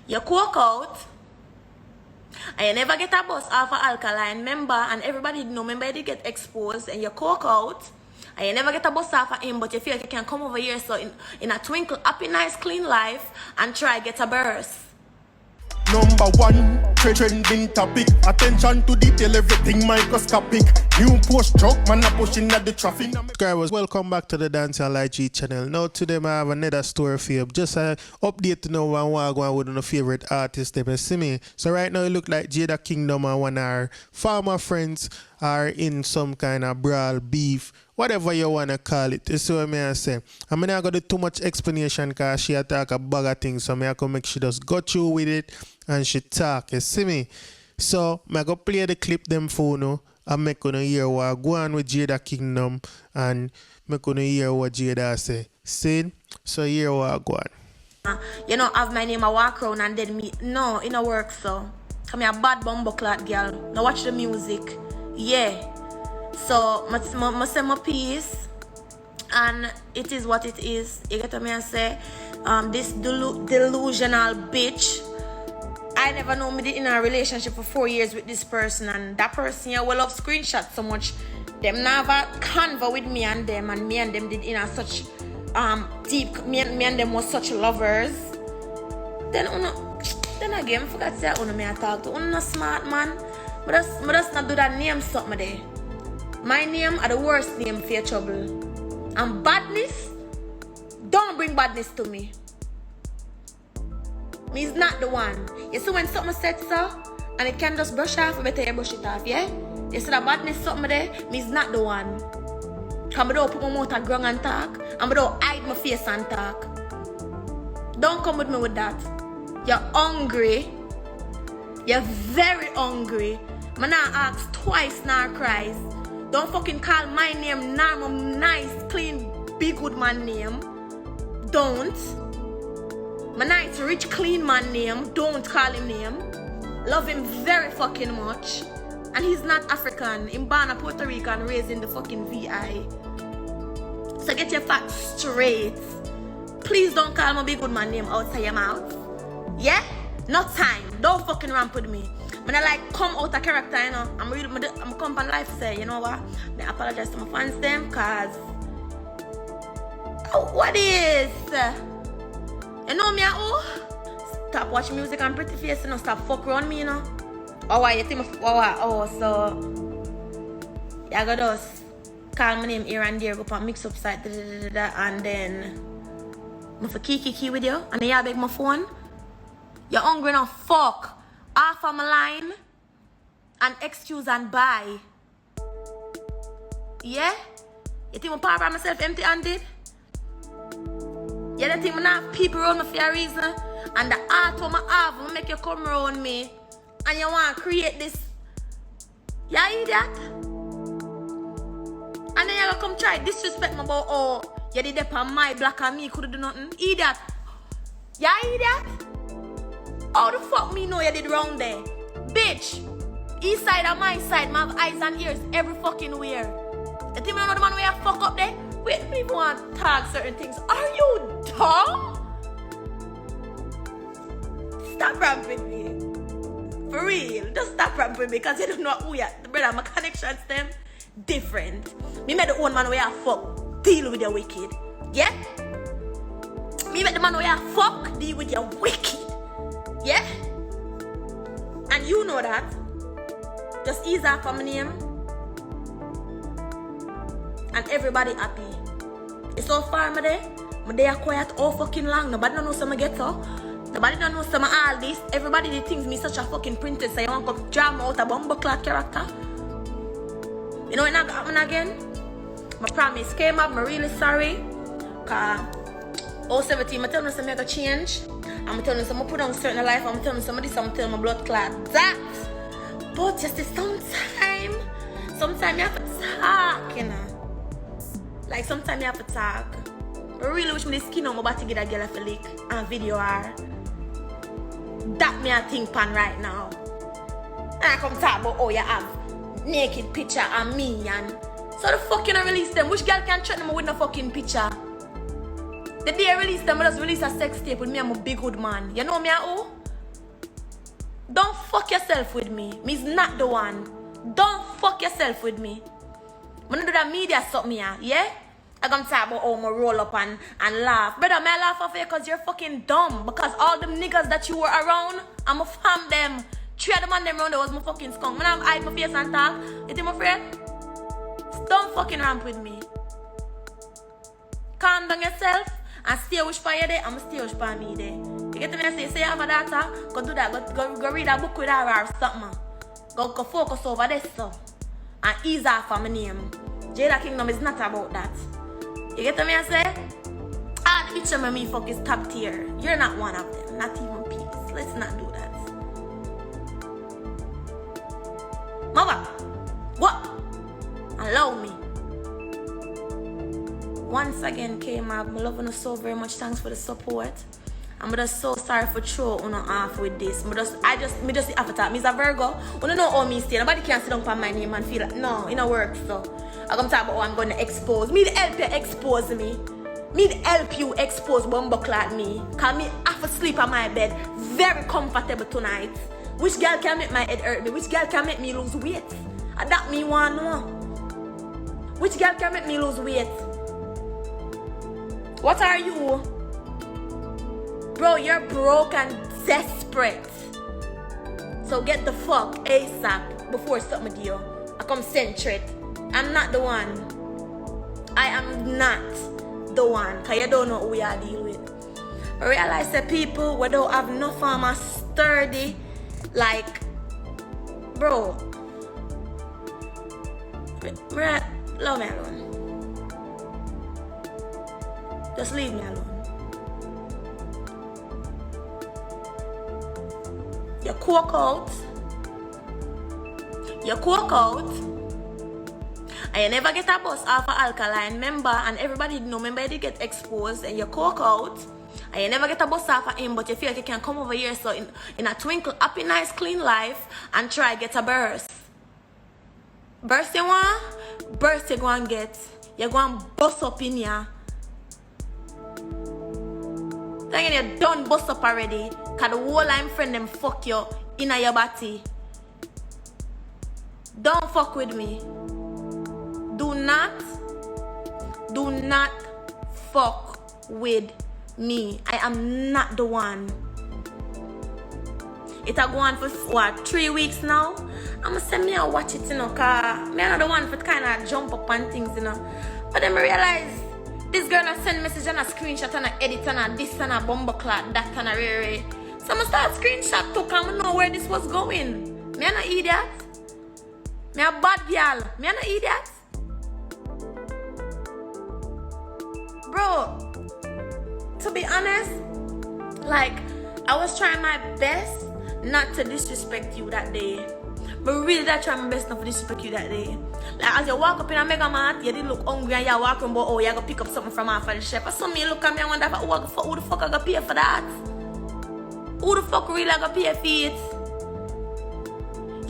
You coke out, and you never get a bus off of alkaline, remember? And everybody know, remember you did get exposed, and you coke out, and you never get a bus off of him, but you feel like you can come over here, so in a twinkle, happy, nice, clean life, and try get a burst. Number one, trending topic. Attention to detail, everything microscopic. New post truck, man, a pushing at the traffic. Subscribers, welcome back to the Dancehall IG channel. Now today I have another story for you. Just an update to know what I'm going with my favorite artist. They see me. So right now it look like Jada Kingdom and one of our former friends are in some kind of brawl, beef, whatever you want to call it. You see what I say? I'm not going to do too much explanation because she attack a bag of things. So I can make she just go through with it and she talk. You see me? So I go play the clip them for you and make you hear what go on with Jada Kingdom and make you hear what Jada say. See? So hear what go on. You know, have my name a walk around and then me. No, it no work so. Come here, bad bumbleclad girl. Now watch the music. Yeah. So, I say my piece, and it is what it is. You get what I say? This delusional bitch. I never know me in a relationship for 4 years with this person, and that person here will love screenshots so much. Them never convo with me and them did in a such deep. Me and them was such lovers. Then again, forgot to say me I talk to. Not smart man. But just not do that name something there. My name are the worst name for your trouble. And badness, don't bring badness to me. Me's not the one. You see when something said so, and it can just brush off, better you brush it off, yeah? You see that badness something there, me's not the one. Because I don't put my mouth at ground and talk, and I don't hide my face and talk. Don't come with me with that. You're hungry. You're very hungry. Man, I ask twice, now cries. Don't fucking call my name now, my nice, clean, big good man name. Don't. My nice, rich, clean man name. Don't call him name. Love him very fucking much. And he's not African. He's born a Puerto Rican, raised in the fucking VI. So get your facts straight. Please don't call my big good man name outside your mouth. Yeah? No time. Don't fucking ramp with me. When I like come out of character, you know, I'm come on life say, you know what? I apologize to my fans them, cause what is? You know me stop watching music and pretty face, you know, stop fuck around me, you know. Oh why you think so yeah, I got just call my name here and there, go and mix up side and then I for key with you and then you beg my phone. You're hungry now, fuck. Half of my line and excuse and buy. Yeah? You think I power by myself empty handed? You don't think I have people around me for a reason? And the art of my have will make you come around me and you want to create this. You hear that? And then you gonna come try disrespect me about oh you did that on my black and me couldn't do nothing. Hear that? You hear that? How the fuck me know you did wrong there? Bitch! East side and my side, I have eyes and ears every fucking where. You think I know the man where I fuck up there? Wait, people want to tag certain things. Are you dumb? Stop ramping me. For real. Just stop ramping me because you don't know who you are. Brother, my connections them different. Me met the one man where I fuck deal with your wicked. Yeah? Me met the man where I fuck deal with your wicked. Yeah? And you know that. Just ease off on my name. And everybody happy. It's so far, my day are quiet all fucking long. Nobody don't know some get so. Nobody don't know some all this. Everybody they thinks me such a fucking princess. So you want to come drama out a bumbleclad character. You know what not happen again? My promise came up, I'm really sorry. Cause 17, I tell me some make change. I'm telling you, some put on certain life. I'm telling you, some of this, I'm telling my blood clot that. But just sometimes you have to talk, you know. Like sometimes you have to talk. But really wish me the skin on my body get a girl for lick and video her. That me a think pan right now. And I come talk about oh you have naked picture and me and so the fuck you not release them. Which girl can threaten me with no fucking picture? The day I release them, I just release a sex tape with me and my big hood man. You know me who? Don't fuck yourself with me. Me's not the one. Don't fuck yourself with me. I'm gonna do that media something here, yeah? I'm gonna talk about how I roll up and laugh. Brother, may I laugh off you because you're fucking dumb. Because all them niggas that you were around, I'm a fam them. 3 of them on them round there was my fucking skunk. When I hide my face and talk, you think I'm afraid? Don't fucking ramp with me. Calm down yourself and stay wish for you there. I'm stay wish for me there. You get me? Say you have a daughter, go do that. Go read a book with her or something. Go focus over this stuff. And ease off of my name. Jada Kingdom is not about that. You get me? I say? Ah, the bitch of me fuck is top tier. You're not one of them. Not even peace. Let's not do that. Mother, what? Allow me. Once again, came up. I love you so very much. Thanks for the support. I'm just so sorry for throwing you off with this. I just have to talk. Me's a Virgo. You don't know how me stay. Nobody can sit down on my name and feel like, no, it don't work. So I'm gonna talk about how I'm gonna expose. Me to help you expose me. Me to help you expose bumbleclad me. Cause me have to sleep on my bed. Very comfortable tonight. Which girl can make my head hurt me? Which girl can make me lose weight? And that me want to know. Which girl can make me lose weight? What are you? Bro, you're broke and desperate. So get the fuck ASAP before something with you. I come centric. I'm not the one. I am not the one. Because you don't know who we are dealing with. I realize that people who don't have no form of sturdy, like, bro, love me alone. Just leave me alone. You cook out. And you never get a bus off of alkaline, remember? And everybody know, remember you did get exposed and you cook out. And you never get a bus off of him, but you feel like you can come over here so in a twinkle, happy, nice, clean life and try get a burst. Burst you want? Burst you go and get. You go and bust up in here. Then you done bust up already. Cause the whole line friend them fuck you in your body. Don't fuck with me. Do not fuck with me. I am not the one. It a go on for what, 3 weeks now? I'ma send me and watch it, you know, cause me not the one for kind of jump up on things, you know. But then I realize this girl a send message and a screenshot and a edit and a this and a bumbleclad, that and a rare. So I'ma start screenshot too, cause I know where this was going. Me an idiot. Me a bad girl. Me an idiot. Bro, to be honest, like, I was trying my best not to disrespect you that day. But really, I tried my best not to disrespect you that day. Like, as you walk up in a mega mart, you did look hungry and you're walking about, oh, you're going to pick up something from off of the chef. I saw me look at me and wonder, who the fuck I going to pay for that? Who the fuck really I going to pay for it?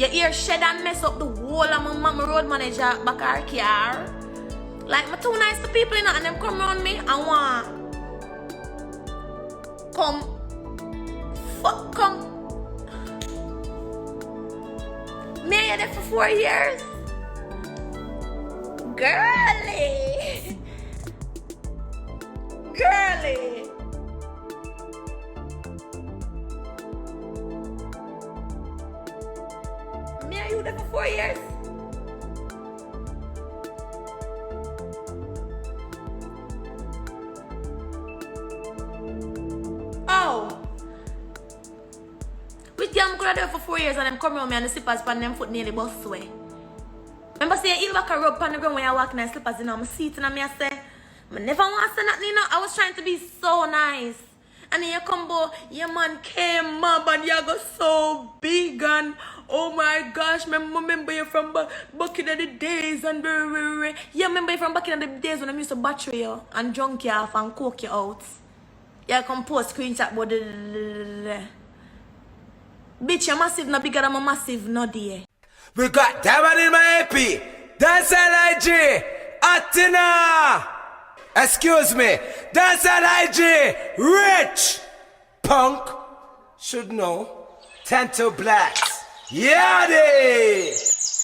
Your ear shed and mess up the whole of my road manager back our car. Like, I'm too nice to people, you know, and them come around me and want come. Me and you there for 4 years. Girly. Me and you there for 4 years. Oh. Which girl I'm gonna do for 4 years and them come around me and the slippers pan them foot nearly bust away. Remember say you back a rub pan the ground when you're walking and slippers, you know, I'm seating and me I say, I never want to say nothing, you know. I was trying to be so nice. And then you come bo, your man came up and you go so big and oh my gosh, remember you from back in the days and yeah, remember you from back in the days when I used to battery you and drunk you off and coke you out. You come post screenshot about bitch, you're massive no bigger than my massive no dear. We got Diamond in my AP. Dancehall IG. Atina. Excuse me. Dancehall IG. Rich. Punk. Should know. 10 to blacks. Yeah, they.